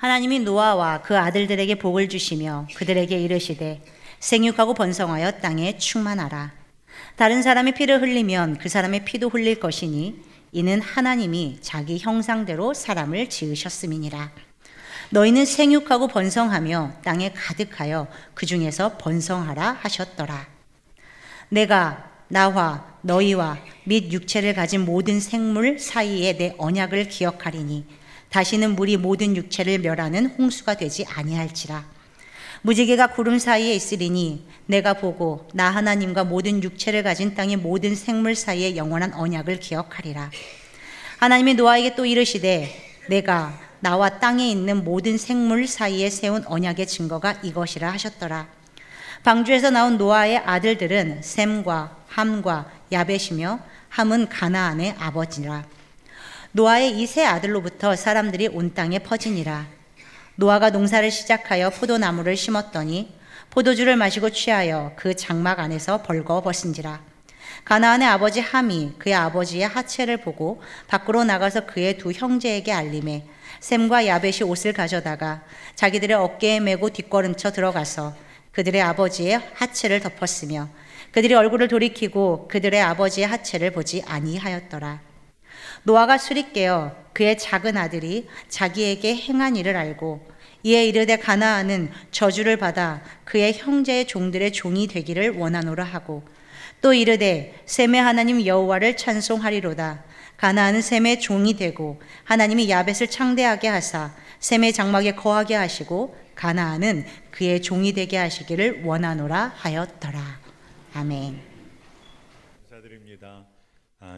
하나님이 노아와 그 아들들에게 복을 주시며 그들에게 이르시되 생육하고 번성하여 땅에 충만하라. 다른 사람의 피를 흘리면 그 사람의 피도 흘릴 것이니 이는 하나님이 자기 형상대로 사람을 지으셨음이니라. 너희는 생육하고 번성하며 땅에 가득하여 그 중에서 번성하라 하셨더라. 내가 나와 너희와 및 육체를 가진 모든 생물 사이에 내 언약을 기억하리니 다시는 물이 모든 육체를 멸하는 홍수가 되지 아니할지라. 무지개가 구름 사이에 있으리니 내가 보고 나 하나님과 모든 육체를 가진 땅의 모든 생물 사이에 영원한 언약을 기억하리라. 하나님이 노아에게 또 이르시되 내가 나와 땅에 있는 모든 생물 사이에 세운 언약의 증거가 이것이라 하셨더라. 방주에서 나온 노아의 아들들은 셈과 함과 야벳이며 함은 가나안의 아버지라. 노아의 이 세 아들로부터 사람들이 온 땅에 퍼지니라. 노아가 농사를 시작하여 포도나무를 심었더니 포도주를 마시고 취하여 그 장막 안에서 벌거벗은지라. 가나안의 아버지 함이 그의 아버지의 하체를 보고 밖으로 나가서 그의 두 형제에게 알림해 셈과 야벳이 옷을 가져다가 자기들의 어깨에 메고 뒷걸음쳐 들어가서 그들의 아버지의 하체를 덮었으며 그들이 얼굴을 돌이키고 그들의 아버지의 하체를 보지 아니하였더라. 노아가 술이 깨어 그의 작은 아들이 자기에게 행한 일을 알고 이에 이르되 가나안은 저주를 받아 그의 형제의 종들의 종이 되기를 원하노라 하고 또 이르되 셈의 하나님 여호와를 찬송하리로다. 가나안은 셈의 종이 되고 하나님이 야벳을 창대하게 하사 셈의 장막에 거하게 하시고 가나안은 그의 종이 되게 하시기를 원하노라 하였더라. 아멘. 감사드립니다.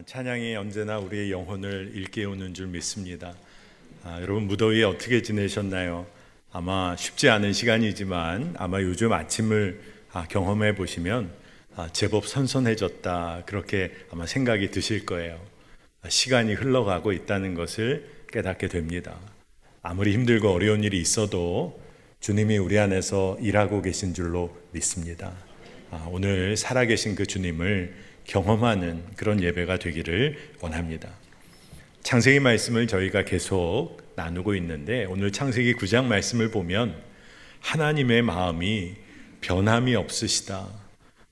찬양이 언제나 우리의 영혼을 일깨우는 줄 믿습니다. 여러분 무더위에 어떻게 지내셨나요? 아마 쉽지 않은 시간이지만 아마 요즘 아침을 경험해 보시면 제법 선선해졌다 그렇게 아마 생각이 드실 거예요. 시간이 흘러가고 있다는 것을 깨닫게 됩니다. 아무리 힘들고 어려운 일이 있어도 주님이 우리 안에서 일하고 계신 줄로 믿습니다. 오늘 살아계신 그 주님을 경험하는 그런 예배가 되기를 원합니다. 창세기 말씀을 저희가 계속 나누고 있는데 오늘 창세기 9장 말씀을 보면 하나님의 마음이 변함이 없으시다.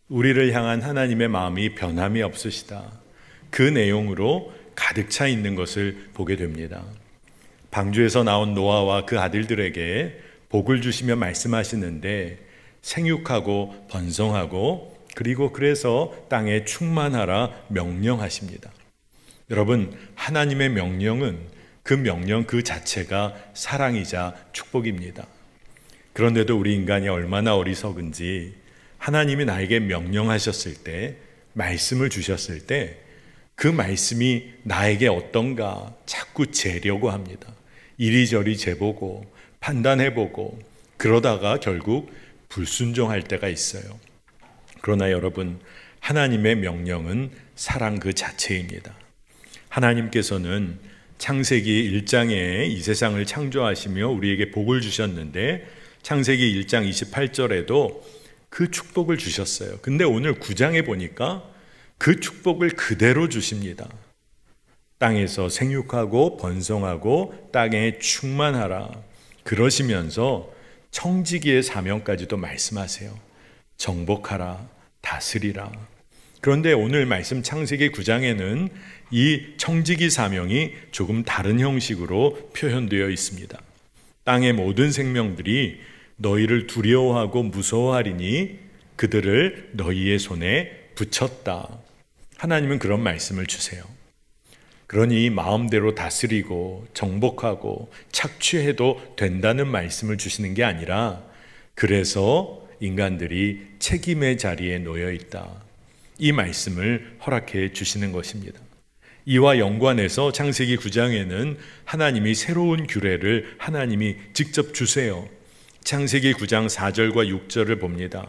우리를 향한 하나님의 마음이 변함이 없으시다. 그 내용으로 가득 차 있는 것을 보게 됩니다. 방주에서 나온 노아와 그 아들들에게 복을 주시며 말씀하시는데 생육하고 번성하고 그리고 그래서 땅에 충만하라 명령하십니다. 여러분, 하나님의 명령은 그 명령 그 자체가 사랑이자 축복입니다. 그런데도 우리 인간이 얼마나 어리석은지 하나님이 나에게 명령하셨을 때, 말씀을 주셨을 때 그 말씀이 나에게 어떤가 자꾸 재려고 합니다. 이리저리 재보고 판단해보고 그러다가 결국 불순종할 때가 있어요. 그러나 여러분, 하나님의 명령은 사랑 그 자체입니다. 하나님께서는 창세기 1장에 이 세상을 창조하시며 우리에게 복을 주셨는데 창세기 1장 28절에도 그 축복을 주셨어요. 근데 오늘 9장에 보니까 그 축복을 그대로 주십니다. 땅에서 생육하고 번성하고 땅에 충만하라. 그러시면서 청지기의 사명까지도 말씀하세요. 정복하라, 다스리라. 그런데 오늘 말씀 창세기 9장에는 이 청지기 사명이 조금 다른 형식으로 표현되어 있습니다. 땅의 모든 생명들이 너희를 두려워하고 무서워하리니 그들을 너희의 손에 붙였다. 하나님은 그런 말씀을 주세요. 그러니 마음대로 다스리고 정복하고 착취해도 된다는 말씀을 주시는 게 아니라 그래서 인간들이 책임의 자리에 놓여 있다. 이 말씀을 허락해 주시는 것입니다. 이와 연관해서 창세기 9장에는 하나님이 새로운 규례를 하나님이 직접 주세요. 창세기 9장 4절과 6절을 봅니다.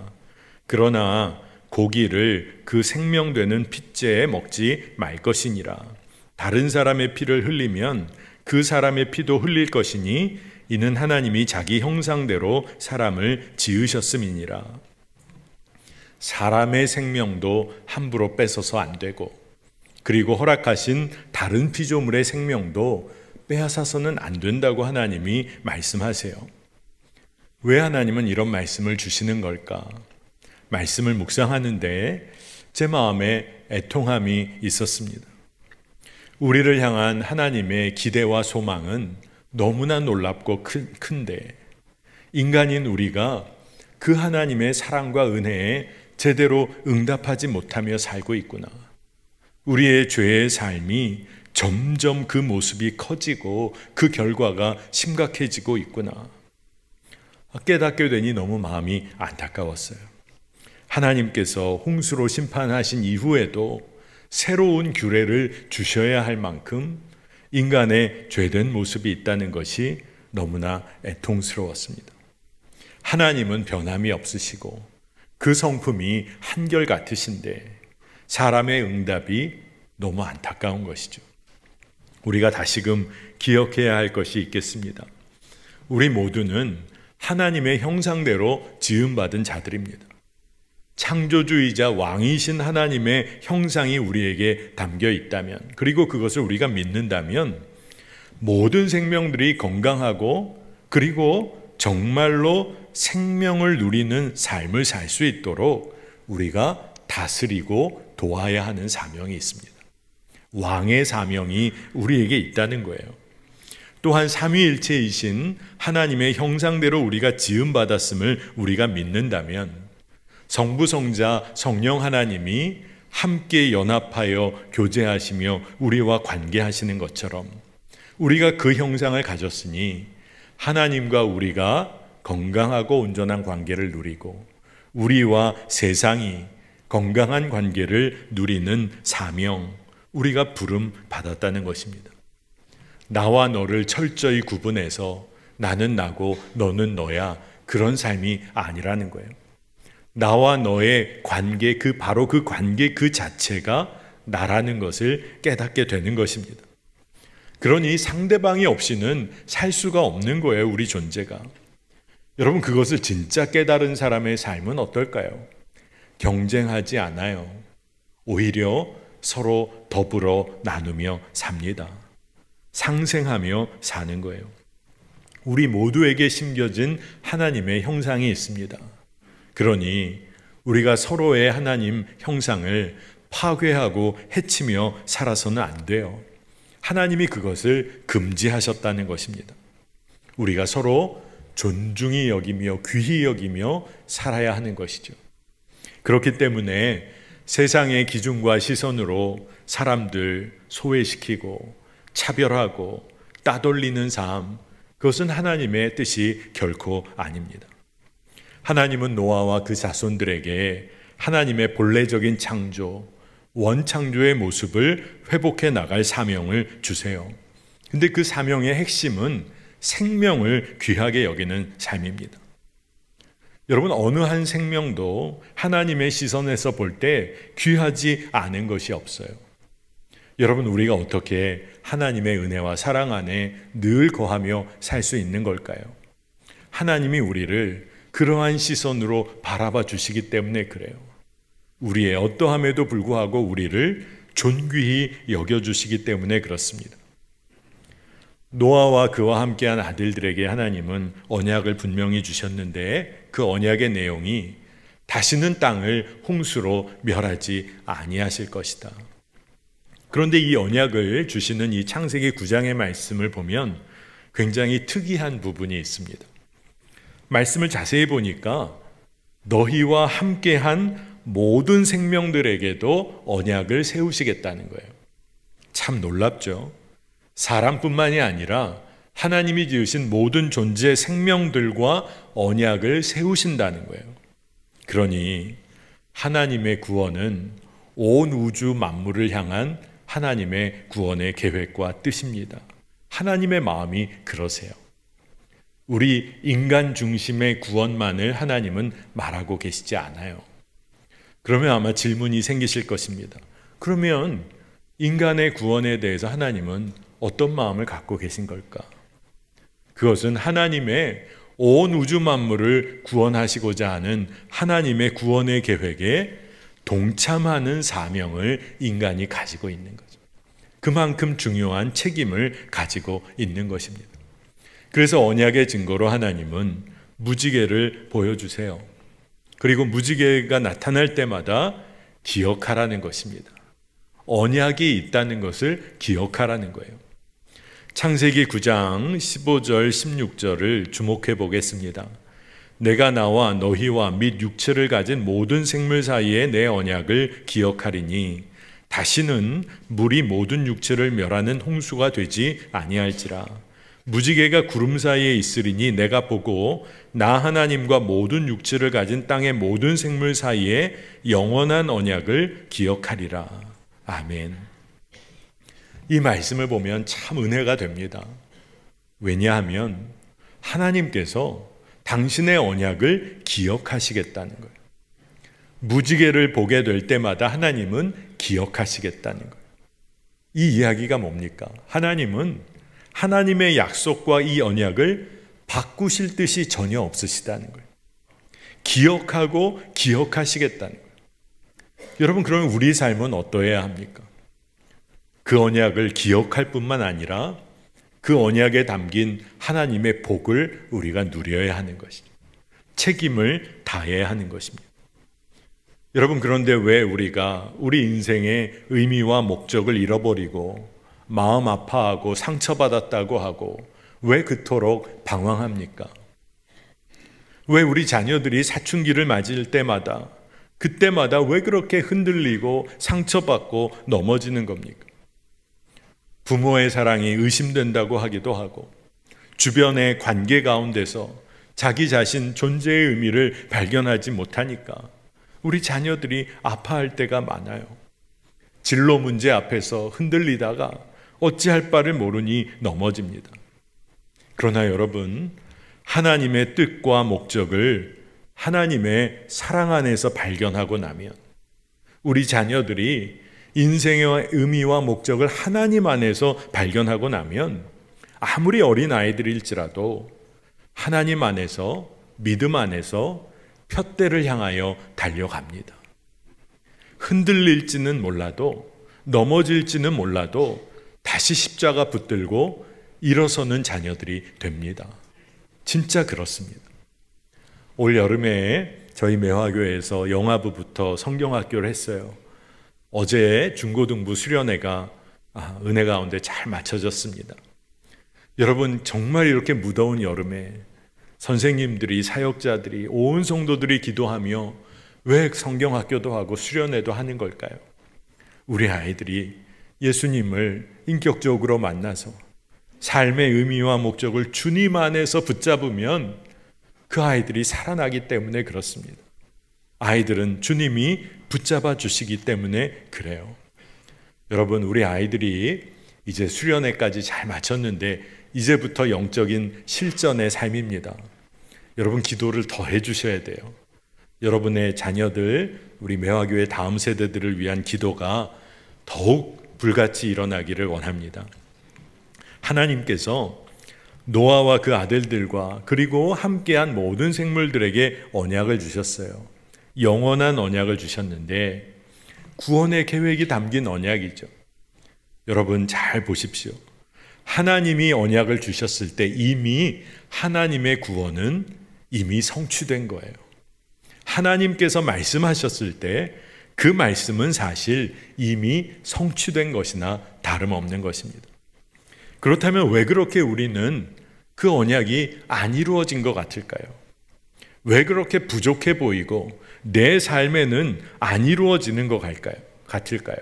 그러나 고기를 그 생명되는 핏째에 먹지 말 것이니라. 다른 사람의 피를 흘리면 그 사람의 피도 흘릴 것이니 이는 하나님이 자기 형상대로 사람을 지으셨음이니라. 사람의 생명도 함부로 뺏어서 안 되고 그리고 허락하신 다른 피조물의 생명도 빼앗아서는 안 된다고 하나님이 말씀하세요. 왜 하나님은 이런 말씀을 주시는 걸까? 말씀을 묵상하는데 제 마음에 애통함이 있었습니다. 우리를 향한 하나님의 기대와 소망은 너무나 놀랍고 큰데 인간인 우리가 그 하나님의 사랑과 은혜에 제대로 응답하지 못하며 살고 있구나. 우리의 죄의 삶이 점점 그 모습이 커지고 그 결과가 심각해지고 있구나. 깨닫게 되니 너무 마음이 안타까웠어요. 하나님께서 홍수로 심판하신 이후에도 새로운 규례를 주셔야 할 만큼 인간의 죄된 모습이 있다는 것이 너무나 애통스러웠습니다. 하나님은 변함이 없으시고 그 성품이 한결같으신데 사람의 응답이 너무 안타까운 것이죠. 우리가 다시금 기억해야 할 것이 있겠습니다. 우리 모두는 하나님의 형상대로 지음받은 자들입니다. 창조주이자 왕이신 하나님의 형상이 우리에게 담겨 있다면, 그리고 그것을 우리가 믿는다면 모든 생명들이 건강하고 그리고 정말로 생명을 누리는 삶을 살 수 있도록 우리가 다스리고 도와야 하는 사명이 있습니다. 왕의 사명이 우리에게 있다는 거예요. 또한 삼위일체이신 하나님의 형상대로 우리가 지음받았음을 우리가 믿는다면 성부, 성자, 성령 하나님이 함께 연합하여 교제하시며 우리와 관계하시는 것처럼 우리가 그 형상을 가졌으니 하나님과 우리가 건강하고 온전한 관계를 누리고 우리와 세상이 건강한 관계를 누리는 사명, 우리가 부름 받았다는 것입니다. 나와 너를 철저히 구분해서 나는 나고 너는 너야, 그런 삶이 아니라는 거예요. 나와 너의 관계, 바로 그 관계 그 자체가 나라는 것을 깨닫게 되는 것입니다. 그러니 상대방이 없이는 살 수가 없는 거예요, 우리 존재가. 여러분, 그것을 진짜 깨달은 사람의 삶은 어떨까요? 경쟁하지 않아요. 오히려 서로 더불어 나누며 삽니다. 상생하며 사는 거예요. 우리 모두에게 심겨진 하나님의 형상이 있습니다. 그러니 우리가 서로의 하나님 형상을 파괴하고 해치며 살아서는 안 돼요. 하나님이 그것을 금지하셨다는 것입니다. 우리가 서로 존중히 여기며 귀히 여기며 살아야 하는 것이죠. 그렇기 때문에 세상의 기준과 시선으로 사람들 소외시키고 차별하고 따돌리는 삶, 그것은 하나님의 뜻이 결코 아닙니다. 하나님은 노아와 그 자손들에게 하나님의 본래적인 창조, 원창조의 모습을 회복해 나갈 사명을 주세요. 근데 그 사명의 핵심은 생명을 귀하게 여기는 삶입니다. 여러분, 어느 한 생명도 하나님의 시선에서 볼 때 귀하지 않은 것이 없어요. 여러분, 우리가 어떻게 하나님의 은혜와 사랑 안에 늘 거하며 살 수 있는 걸까요? 하나님이 우리를 그러한 시선으로 바라봐 주시기 때문에 그래요. 우리의 어떠함에도 불구하고 우리를 존귀히 여겨주시기 때문에 그렇습니다. 노아와 그와 함께한 아들들에게 하나님은 언약을 분명히 주셨는데 그 언약의 내용이 다시는 땅을 홍수로 멸하지 아니하실 것이다. 그런데 이 언약을 주시는 이 창세기 9장의 말씀을 보면 굉장히 특이한 부분이 있습니다. 말씀을 자세히 보니까 너희와 함께한 모든 생명들에게도 언약을 세우시겠다는 거예요. 참 놀랍죠? 사람뿐만이 아니라 하나님이 지으신 모든 존재 생명들과 언약을 세우신다는 거예요. 그러니 하나님의 구원은 온 우주 만물을 향한 하나님의 구원의 계획과 뜻입니다. 하나님의 마음이 그러세요. 우리 인간 중심의 구원만을 하나님은 말하고 계시지 않아요. 그러면 아마 질문이 생기실 것입니다. 그러면 인간의 구원에 대해서 하나님은 어떤 마음을 갖고 계신 걸까? 그것은 하나님의 온 우주 만물을 구원하시고자 하는 하나님의 구원의 계획에 동참하는 사명을 인간이 가지고 있는 거죠. 그만큼 중요한 책임을 가지고 있는 것입니다. 그래서 언약의 증거로 하나님은 무지개를 보여주세요. 그리고 무지개가 나타날 때마다 기억하라는 것입니다. 언약이 있다는 것을 기억하라는 거예요. 창세기 9장 15절 16절을 주목해 보겠습니다. 내가 나와 너희와 및 육체를 가진 모든 생물 사이에 내 언약을 기억하리니 다시는 물이 모든 육체를 멸하는 홍수가 되지 아니할지라. 무지개가 구름 사이에 있으리니 내가 보고 나 하나님과 모든 육체를 가진 땅의 모든 생물 사이에 영원한 언약을 기억하리라. 아멘. 이 말씀을 보면 참 은혜가 됩니다. 왜냐하면 하나님께서 당신의 언약을 기억하시겠다는 거예요. 무지개를 보게 될 때마다 하나님은 기억하시겠다는 거예요. 이 이야기가 뭡니까? 하나님은 하나님의 약속과 이 언약을 바꾸실 뜻이 전혀 없으시다는 거예요. 기억하고 기억하시겠다는 거예요. 여러분, 그러면 우리 삶은 어떠해야 합니까? 그 언약을 기억할 뿐만 아니라 그 언약에 담긴 하나님의 복을 우리가 누려야 하는 것입니다. 책임을 다해야 하는 것입니다. 여러분, 그런데 왜 우리가 우리 인생의 의미와 목적을 잃어버리고 마음 아파하고 상처받았다고 하고 왜 그토록 방황합니까? 왜 우리 자녀들이 사춘기를 맞을 때마다 그때마다 왜 그렇게 흔들리고 상처받고 넘어지는 겁니까? 부모의 사랑이 의심된다고 하기도 하고 주변의 관계 가운데서 자기 자신 존재의 의미를 발견하지 못하니까 우리 자녀들이 아파할 때가 많아요. 진로 문제 앞에서 흔들리다가 어찌할 바를 모르니 넘어집니다. 그러나 여러분, 하나님의 뜻과 목적을 하나님의 사랑 안에서 발견하고 나면 우리 자녀들이 인생의 의미와 목적을 하나님 안에서 발견하고 나면 아무리 어린 아이들일지라도 하나님 안에서, 믿음 안에서 푯대를 향하여 달려갑니다. 흔들릴지는 몰라도, 넘어질지는 몰라도 다시 십자가 붙들고 일어서는 자녀들이 됩니다. 진짜 그렇습니다. 올 여름에 저희 매화교회에서 영아부부터 성경학교를 했어요. 어제 중고등부 수련회가 은혜 가운데 잘 마쳐졌습니다. 여러분, 정말 이렇게 무더운 여름에 선생님들이, 사역자들이, 온 성도들이 기도하며 왜 성경학교도 하고 수련회도 하는 걸까요? 우리 아이들이 예수님을 인격적으로 만나서 삶의 의미와 목적을 주님 안에서 붙잡으면 그 아이들이 살아나기 때문에 그렇습니다. 아이들은 주님이 붙잡아 주시기 때문에 그래요. 여러분, 우리 아이들이 이제 수련회까지 잘 마쳤는데 이제부터 영적인 실전의 삶입니다. 여러분, 기도를 더 해주셔야 돼요. 여러분의 자녀들, 우리 매화교회 다음 세대들을 위한 기도가 더욱 불같이 일어나기를 원합니다. 하나님께서 노아와 그 아들들과 그리고 함께한 모든 생물들에게 언약을 주셨어요. 영원한 언약을 주셨는데 구원의 계획이 담긴 언약이죠. 여러분, 잘 보십시오. 하나님이 언약을 주셨을 때 이미 하나님의 구원은 이미 성취된 거예요. 하나님께서 말씀하셨을 때 그 말씀은 사실 이미 성취된 것이나 다름없는 것입니다. 그렇다면 왜 그렇게 우리는 그 언약이 안 이루어진 것 같을까요? 왜 그렇게 부족해 보이고 내 삶에는 안 이루어지는 것 같을까요?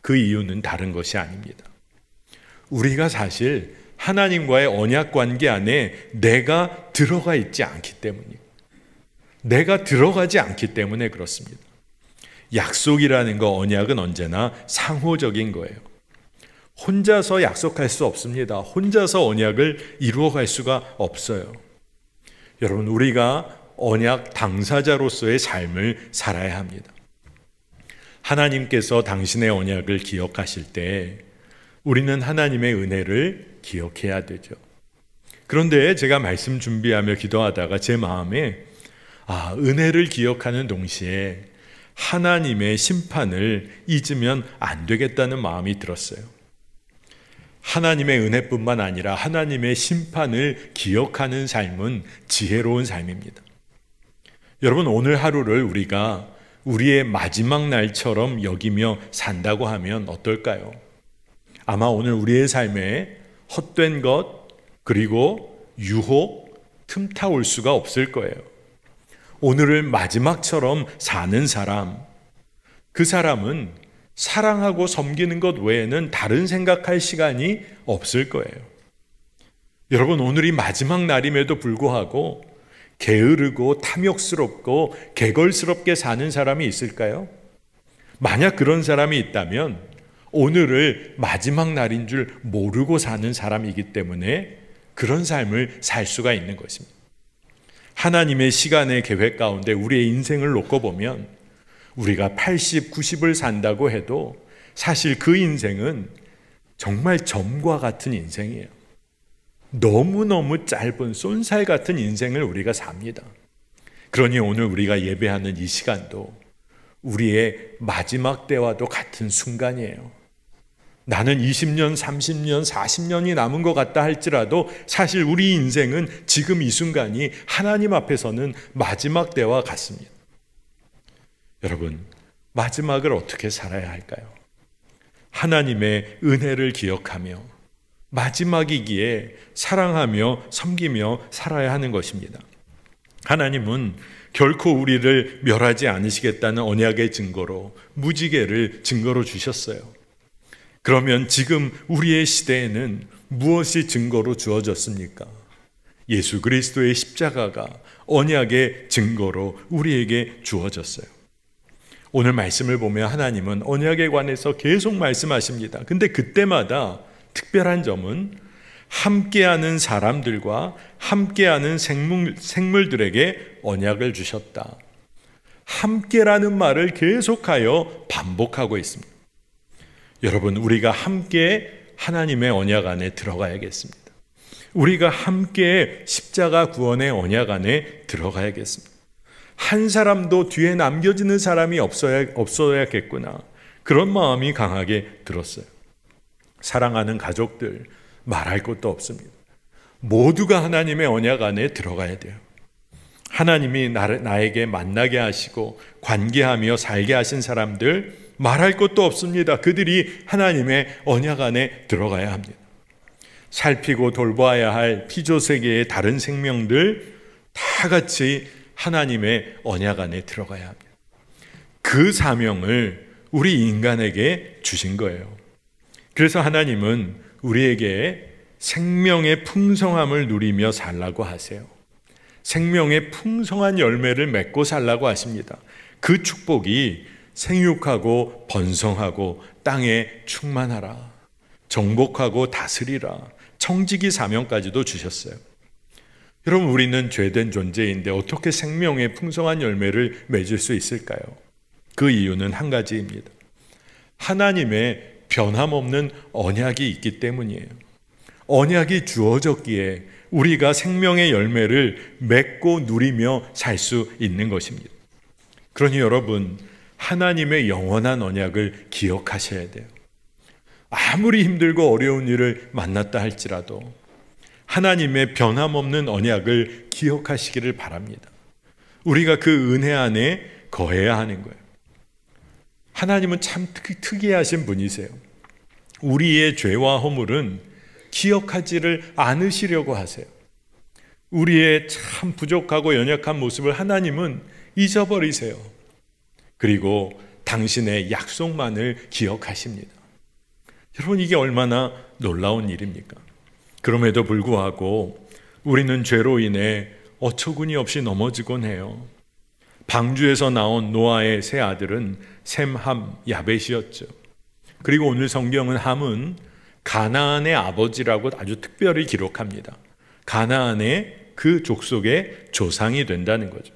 그 이유는 다른 것이 아닙니다. 우리가 사실 하나님과의 언약 관계 안에 내가 들어가 있지 않기 때문이에요. 내가 들어가지 않기 때문에 그렇습니다. 약속이라는 거, 언약은 언제나 상호적인 거예요. 혼자서 약속할 수 없습니다. 혼자서 언약을 이루어갈 수가 없어요. 여러분, 우리가 언약 당사자로서의 삶을 살아야 합니다. 하나님께서 당신의 언약을 기억하실 때 우리는 하나님의 은혜를 기억해야 되죠. 그런데 제가 말씀 준비하며 기도하다가 제 마음에 은혜를 기억하는 동시에 하나님의 심판을 잊으면 안 되겠다는 마음이 들었어요. 하나님의 은혜뿐만 아니라 하나님의 심판을 기억하는 삶은 지혜로운 삶입니다. 여러분, 오늘 하루를 우리가 우리의 마지막 날처럼 여기며 산다고 하면 어떨까요? 아마 오늘 우리의 삶에 헛된 것, 그리고 유혹, 틈타올 수가 없을 거예요. 오늘을 마지막처럼 사는 사람, 그 사람은 사랑하고 섬기는 것 외에는 다른 생각할 시간이 없을 거예요. 여러분, 오늘이 마지막 날임에도 불구하고 게으르고 탐욕스럽고 개걸스럽게 사는 사람이 있을까요? 만약 그런 사람이 있다면 오늘을 마지막 날인 줄 모르고 사는 사람이기 때문에 그런 삶을 살 수가 있는 것입니다. 하나님의 시간의 계획 가운데 우리의 인생을 놓고 보면 우리가 80, 90을 산다고 해도 사실 그 인생은 정말 점과 같은 인생이에요. 너무너무 짧은 쏜살 같은 인생을 우리가 삽니다. 그러니 오늘 우리가 예배하는 이 시간도 우리의 마지막 때와도 같은 순간이에요. 나는 20년, 30년, 40년이 남은 것 같다 할지라도 사실 우리 인생은 지금 이 순간이 하나님 앞에서는 마지막 때와 같습니다. 여러분, 마지막을 어떻게 살아야 할까요? 하나님의 은혜를 기억하며 마지막이기에 사랑하며 섬기며 살아야 하는 것입니다. 하나님은 결코 우리를 멸하지 않으시겠다는 언약의 증거로 무지개를 증거로 주셨어요. 그러면 지금 우리의 시대에는 무엇이 증거로 주어졌습니까? 예수 그리스도의 십자가가 언약의 증거로 우리에게 주어졌어요. 오늘 말씀을 보면 하나님은 언약에 관해서 계속 말씀하십니다. 근데 그때마다 특별한 점은 함께하는 사람들과 함께하는 생물들에게 언약을 주셨다. 함께라는 말을 계속하여 반복하고 있습니다. 여러분, 우리가 함께 하나님의 언약 안에 들어가야겠습니다. 우리가 함께 십자가 구원의 언약 안에 들어가야겠습니다. 한 사람도 뒤에 남겨지는 사람이 없어야겠구나. 그런 마음이 강하게 들었어요. 사랑하는 가족들, 말할 것도 없습니다. 모두가 하나님의 언약 안에 들어가야 돼요. 하나님이 나에게 만나게 하시고 관계하며 살게 하신 사람들, 말할 것도 없습니다. 그들이 하나님의 언약 안에 들어가야 합니다. 살피고 돌봐야 할 피조세계의 다른 생명들 다 같이 하나님의 언약 안에 들어가야 합니다. 그 사명을 우리 인간에게 주신 거예요. 그래서 하나님은 우리에게 생명의 풍성함을 누리며 살라고 하세요. 생명의 풍성한 열매를 맺고 살라고 하십니다. 그 축복이 생육하고 번성하고 땅에 충만하라, 정복하고 다스리라, 청지기 사명까지도 주셨어요. 여러분, 우리는 죄된 존재인데 어떻게 생명의 풍성한 열매를 맺을 수 있을까요? 그 이유는 한 가지입니다. 하나님의 변함없는 언약이 있기 때문이에요. 언약이 주어졌기에 우리가 생명의 열매를 맺고 누리며 살 수 있는 것입니다. 그러니 여러분, 하나님의 영원한 언약을 기억하셔야 돼요. 아무리 힘들고 어려운 일을 만났다 할지라도 하나님의 변함없는 언약을 기억하시기를 바랍니다. 우리가 그 은혜 안에 거해야 하는 거예요. 하나님은 참 특이하신 분이세요. 우리의 죄와 허물은 기억하지를 않으시려고 하세요. 우리의 참 부족하고 연약한 모습을 하나님은 잊어버리세요. 그리고 당신의 약속만을 기억하십니다. 여러분, 이게 얼마나 놀라운 일입니까? 그럼에도 불구하고 우리는 죄로 인해 어처구니 없이 넘어지곤 해요. 방주에서 나온 노아의 세 아들은 셈, 함, 야벳이었죠. 그리고 오늘 성경은 함은 가나안의 아버지라고 아주 특별히 기록합니다. 가나안의 그 족속의 조상이 된다는 거죠.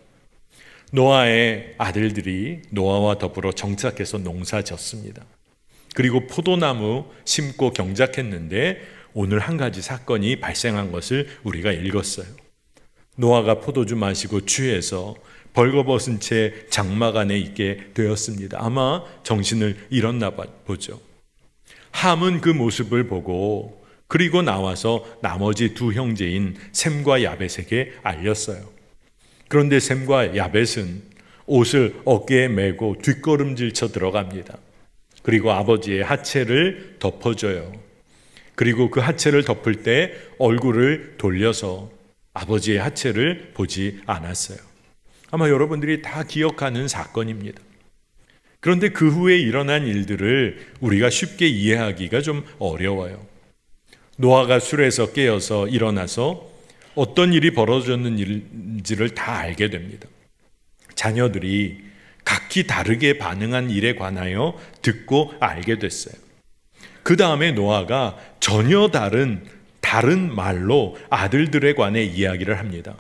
노아의 아들들이 노아와 더불어 정착해서 농사 졌습니다. 그리고 포도나무 심고 경작했는데 오늘 한 가지 사건이 발생한 것을 우리가 읽었어요. 노아가 포도주 마시고 취해서 벌거벗은 채 장막 안에 있게 되었습니다. 아마 정신을 잃었나 보죠. 함은 그 모습을 보고 그리고 나와서 나머지 두 형제인 셈과 야벳에게 알렸어요. 그런데 셈과 야벳은 옷을 어깨에 메고 뒷걸음질 쳐 들어갑니다. 그리고 아버지의 하체를 덮어줘요. 그리고 그 하체를 덮을 때 얼굴을 돌려서 아버지의 하체를 보지 않았어요. 아마 여러분들이 다 기억하는 사건입니다. 그런데 그 후에 일어난 일들을 우리가 쉽게 이해하기가 좀 어려워요. 노아가 술에서 깨어서 일어나서 어떤 일이 벌어졌는지를 다 알게 됩니다. 자녀들이 각기 다르게 반응한 일에 관하여 듣고 알게 됐어요. 그 다음에 노아가 전혀 다른 말로 아들들에 관해 이야기를 합니다.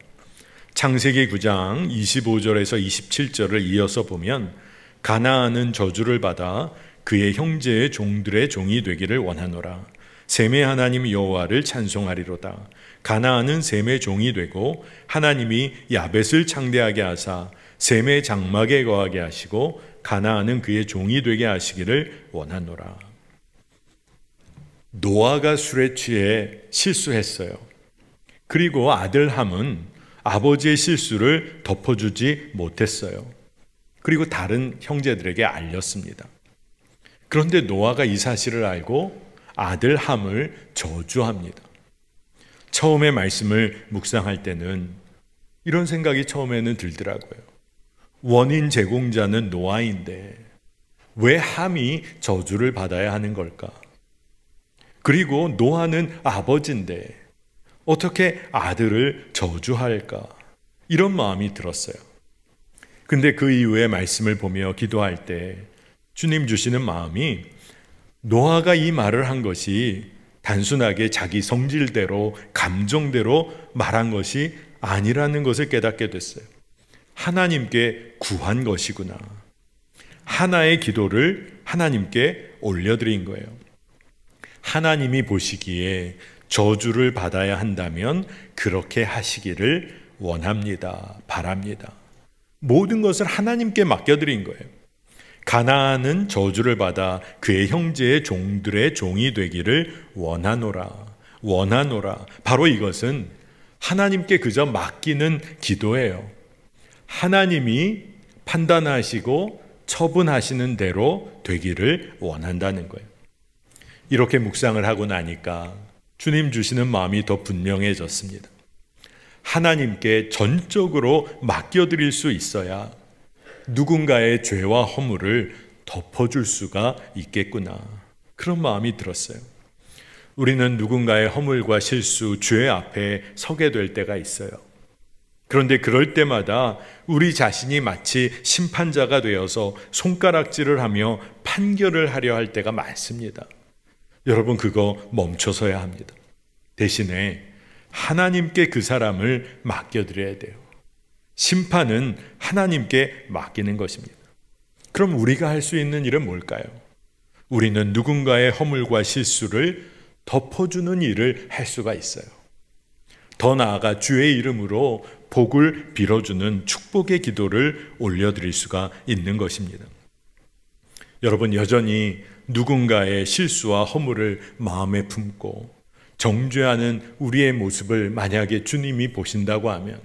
창세기 9장 25절에서 27절을 이어서 보면 가나안은 저주를 받아 그의 형제의 종들의 종이 되기를 원하노라. 셈의 하나님 여호와를 찬송하리로다. 가나안은 셈의 종이 되고 하나님이 야벳을 창대하게 하사 셈의 장막에 거하게 하시고 가나안은 그의 종이 되게 하시기를 원하노라. 노아가 술에 취해 실수했어요. 그리고 아들 함은 아버지의 실수를 덮어주지 못했어요. 그리고 다른 형제들에게 알렸습니다. 그런데 노아가 이 사실을 알고 아들 함을 저주합니다. 처음에 말씀을 묵상할 때는 이런 생각이 처음에는 들더라고요. 원인 제공자는 노아인데 왜 함이 저주를 받아야 하는 걸까? 그리고 노아는 아버지인데 어떻게 아들을 저주할까? 이런 마음이 들었어요. 근데 그 이후에 말씀을 보며 기도할 때 주님 주시는 마음이 노아가 이 말을 한 것이 단순하게 자기 성질대로 감정대로 말한 것이 아니라는 것을 깨닫게 됐어요. 하나님께 구한 것이구나. 하나의 기도를 하나님께 올려드린 거예요. 하나님이 보시기에 저주를 받아야 한다면 그렇게 하시기를 원합니다. 바랍니다. 모든 것을 하나님께 맡겨드린 거예요. 가나안은 저주를 받아 그의 형제의 종들의 종이 되기를 원하노라. 원하노라. 바로 이것은 하나님께 그저 맡기는 기도예요. 하나님이 판단하시고 처분하시는 대로 되기를 원한다는 거예요. 이렇게 묵상을 하고 나니까 주님 주시는 마음이 더 분명해졌습니다. 하나님께 전적으로 맡겨드릴 수 있어야 누군가의 죄와 허물을 덮어줄 수가 있겠구나. 그런 마음이 들었어요. 우리는 누군가의 허물과 실수, 죄 앞에 서게 될 때가 있어요. 그런데 그럴 때마다 우리 자신이 마치 심판자가 되어서 손가락질을 하며 판결을 하려 할 때가 많습니다. 여러분, 그거 멈춰서야 합니다. 대신에 하나님께 그 사람을 맡겨드려야 돼요. 심판은 하나님께 맡기는 것입니다. 그럼 우리가 할 수 있는 일은 뭘까요? 우리는 누군가의 허물과 실수를 덮어주는 일을 할 수가 있어요. 더 나아가 주의 이름으로 복을 빌어주는 축복의 기도를 올려드릴 수가 있는 것입니다. 여러분, 여전히 누군가의 실수와 허물을 마음에 품고 정죄하는 우리의 모습을 만약에 주님이 보신다고 하면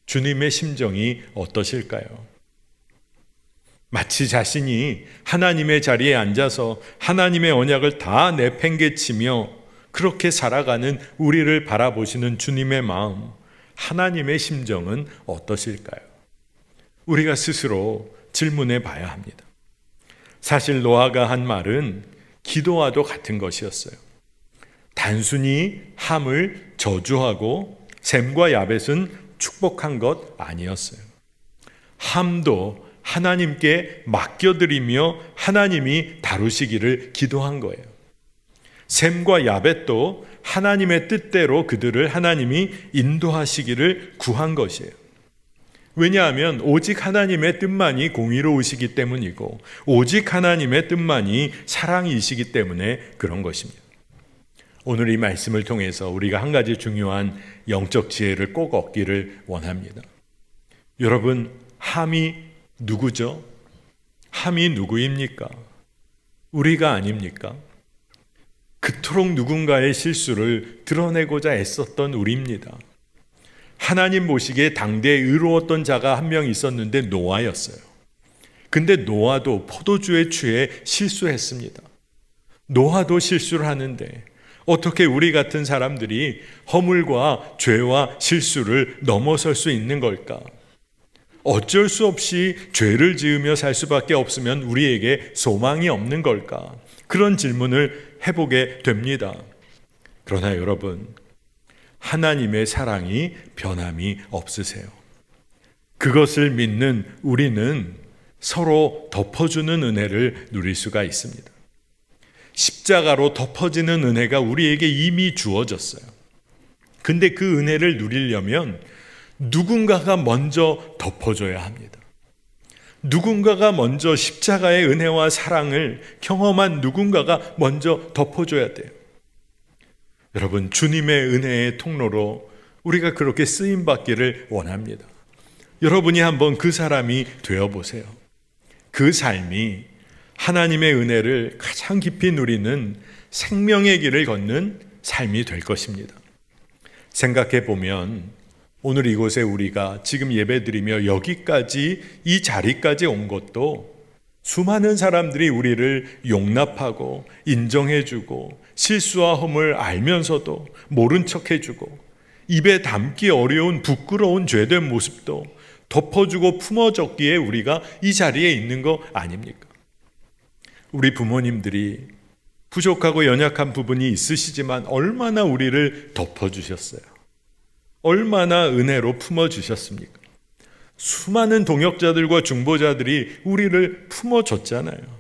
주님의 심정이 어떠실까요? 마치 자신이 하나님의 자리에 앉아서 하나님의 언약을 다 내팽개치며 그렇게 살아가는 우리를 바라보시는 주님의 마음, 하나님의 심정은 어떠실까요? 우리가 스스로 질문해 봐야 합니다. 사실 노아가 한 말은 기도와도 같은 것이었어요. 단순히 함을 저주하고 셈과 야벳은 축복한 것 아니었어요. 함도 하나님께 맡겨드리며 하나님이 다루시기를 기도한 거예요. 셈과 야벳도 하나님의 뜻대로 그들을 하나님이 인도하시기를 구한 것이에요. 왜냐하면 오직 하나님의 뜻만이 공의로우시기 때문이고 오직 하나님의 뜻만이 사랑이시기 때문에 그런 것입니다. 오늘 이 말씀을 통해서 우리가 한 가지 중요한 영적 지혜를 꼭 얻기를 원합니다. 여러분, 함이 누구죠? 함이 누구입니까? 우리가 아닙니까? 그토록 누군가의 실수를 드러내고자 애썼던 우리입니다. 하나님 보시기에 당대에 의로웠던 자가 한 명 있었는데 노아였어요. 근데 노아도 포도주에 취해 실수했습니다. 노아도 실수를 하는데 어떻게 우리 같은 사람들이 허물과 죄와 실수를 넘어설 수 있는 걸까? 어쩔 수 없이 죄를 지으며 살 수밖에 없으면 우리에게 소망이 없는 걸까? 그런 질문을 해보게 됩니다. 그러나 여러분, 하나님의 사랑이 변함이 없으세요. 그것을 믿는 우리는 서로 덮어주는 은혜를 누릴 수가 있습니다. 십자가로 덮어지는 은혜가 우리에게 이미 주어졌어요. 근데 그 은혜를 누리려면 누군가가 먼저 덮어줘야 합니다. 누군가가 먼저 십자가의 은혜와 사랑을 경험한 누군가가 먼저 덮어줘야 돼요. 여러분, 주님의 은혜의 통로로 우리가 그렇게 쓰임받기를 원합니다. 여러분이 한번 그 사람이 되어보세요. 그 삶이 하나님의 은혜를 가장 깊이 누리는 생명의 길을 걷는 삶이 될 것입니다. 생각해 보면 오늘 이곳에 우리가 지금 예배드리며 여기까지 이 자리까지 온 것도 수많은 사람들이 우리를 용납하고 인정해주고 실수와 허물 알면서도 모른 척해주고 입에 담기 어려운 부끄러운 죄된 모습도 덮어주고 품어줬기에 우리가 이 자리에 있는 거 아닙니까? 우리 부모님들이 부족하고 연약한 부분이 있으시지만 얼마나 우리를 덮어주셨어요. 얼마나 은혜로 품어주셨습니까? 수많은 동역자들과 중보자들이 우리를 품어줬잖아요.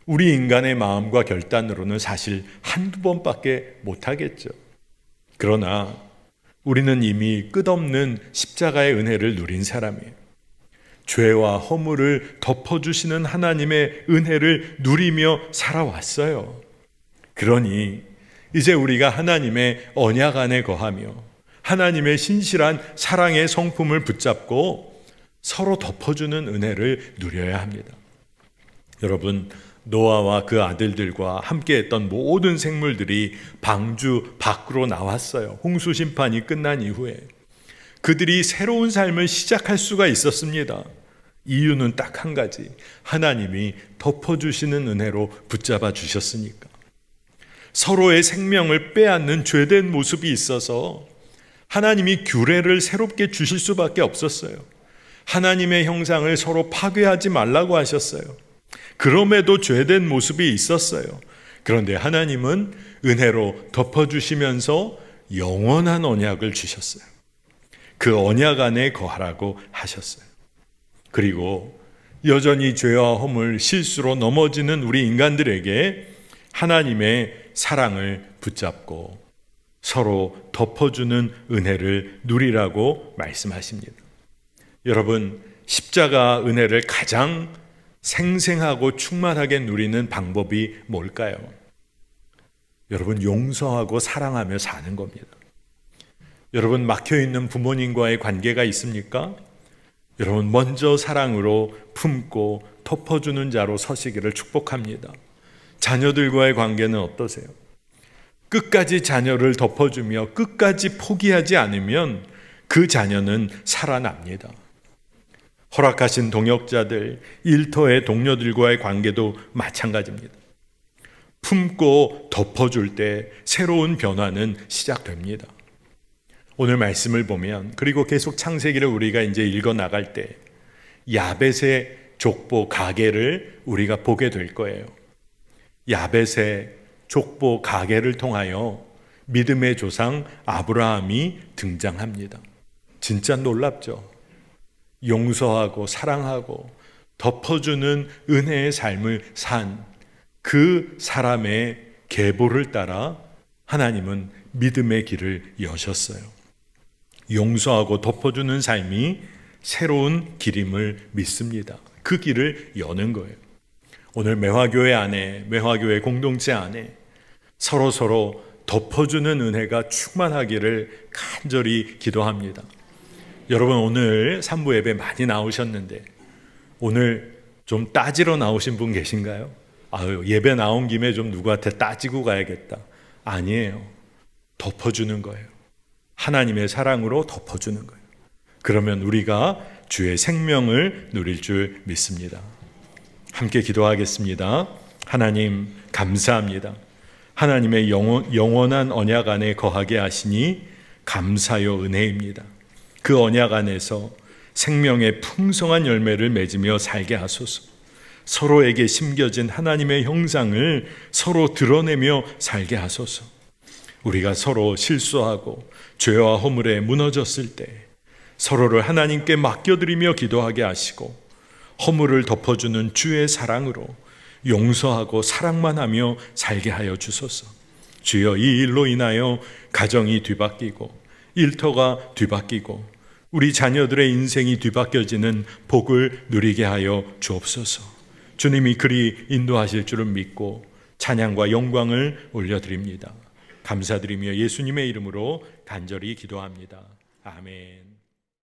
우리 인간의 마음과 결단으로는 사실 한두 번밖에 못하겠죠. 그러나 우리는 이미 끝없는 십자가의 은혜를 누린 사람이에요. 죄와 허물을 덮어주시는 하나님의 은혜를 누리며 살아왔어요. 그러니 이제 우리가 하나님의 언약 안에 거하며 하나님의 신실한 사랑의 성품을 붙잡고 서로 덮어주는 은혜를 누려야 합니다. 여러분, 노아와 그 아들들과 함께했던 모든 생물들이 방주 밖으로 나왔어요. 홍수 심판이 끝난 이후에 그들이 새로운 삶을 시작할 수가 있었습니다. 이유는 딱 한 가지, 하나님이 덮어주시는 은혜로 붙잡아 주셨으니까. 서로의 생명을 빼앗는 죄된 모습이 있어서 하나님이 규례를 새롭게 주실 수밖에 없었어요. 하나님의 형상을 서로 파괴하지 말라고 하셨어요. 그럼에도 죄된 모습이 있었어요. 그런데 하나님은 은혜로 덮어주시면서 영원한 언약을 주셨어요. 그 언약 안에 거하라고 하셨어요. 그리고 여전히 죄와 허물, 실수로 넘어지는 우리 인간들에게 하나님의 사랑을 붙잡고 서로 덮어주는 은혜를 누리라고 말씀하십니다. 여러분, 십자가 은혜를 가장 생생하고 충만하게 누리는 방법이 뭘까요? 여러분, 용서하고 사랑하며 사는 겁니다. 여러분, 막혀있는 부모님과의 관계가 있습니까? 여러분, 먼저 사랑으로 품고 덮어주는 자로 서시기를 축복합니다. 자녀들과의 관계는 어떠세요? 끝까지 자녀를 덮어주며 끝까지 포기하지 않으면 그 자녀는 살아납니다. 허락하신 동역자들, 일터의 동료들과의 관계도 마찬가지입니다. 품고 덮어줄 때 새로운 변화는 시작됩니다. 오늘 말씀을 보면, 그리고 계속 창세기를 우리가 이제 읽어 나갈 때 야벳의 족보 가게를 우리가 보게 될 거예요. 야벳의 족보 가게를 통하여 믿음의 조상 아브라함이 등장합니다. 진짜 놀랍죠? 용서하고 사랑하고 덮어주는 은혜의 삶을 산 그 사람의 계보를 따라 하나님은 믿음의 길을 여셨어요. 용서하고 덮어주는 삶이 새로운 길임을 믿습니다. 그 길을 여는 거예요. 오늘 매화교회 안에, 매화교회 공동체 안에 서로 덮어주는 은혜가 충만하기를 간절히 기도합니다. 여러분, 오늘 3부 예배 많이 나오셨는데 오늘 좀 따지러 나오신 분 계신가요? 아유, 예배 나온 김에 좀 누구한테 따지고 가야겠다. 아니에요. 덮어주는 거예요. 하나님의 사랑으로 덮어주는 거예요. 그러면 우리가 주의 생명을 누릴 줄 믿습니다. 함께 기도하겠습니다. 하나님 감사합니다. 하나님의 영원한 언약 안에 거하게 하시니 감사요 은혜입니다. 그 언약 안에서 생명의 풍성한 열매를 맺으며 살게 하소서. 서로에게 심겨진 하나님의 형상을 서로 드러내며 살게 하소서. 우리가 서로 실수하고 죄와 허물에 무너졌을 때 서로를 하나님께 맡겨드리며 기도하게 하시고 허물을 덮어주는 주의 사랑으로 용서하고 사랑만 하며 살게 하여 주소서. 주여, 이 일로 인하여 가정이 뒤바뀌고 일터가 뒤바뀌고 우리 자녀들의 인생이 뒤바뀌어지는 복을 누리게 하여 주옵소서. 주님이 그리 인도하실 줄을 믿고 찬양과 영광을 올려드립니다. 감사드리며 예수님의 이름으로 간절히 기도합니다. 아멘.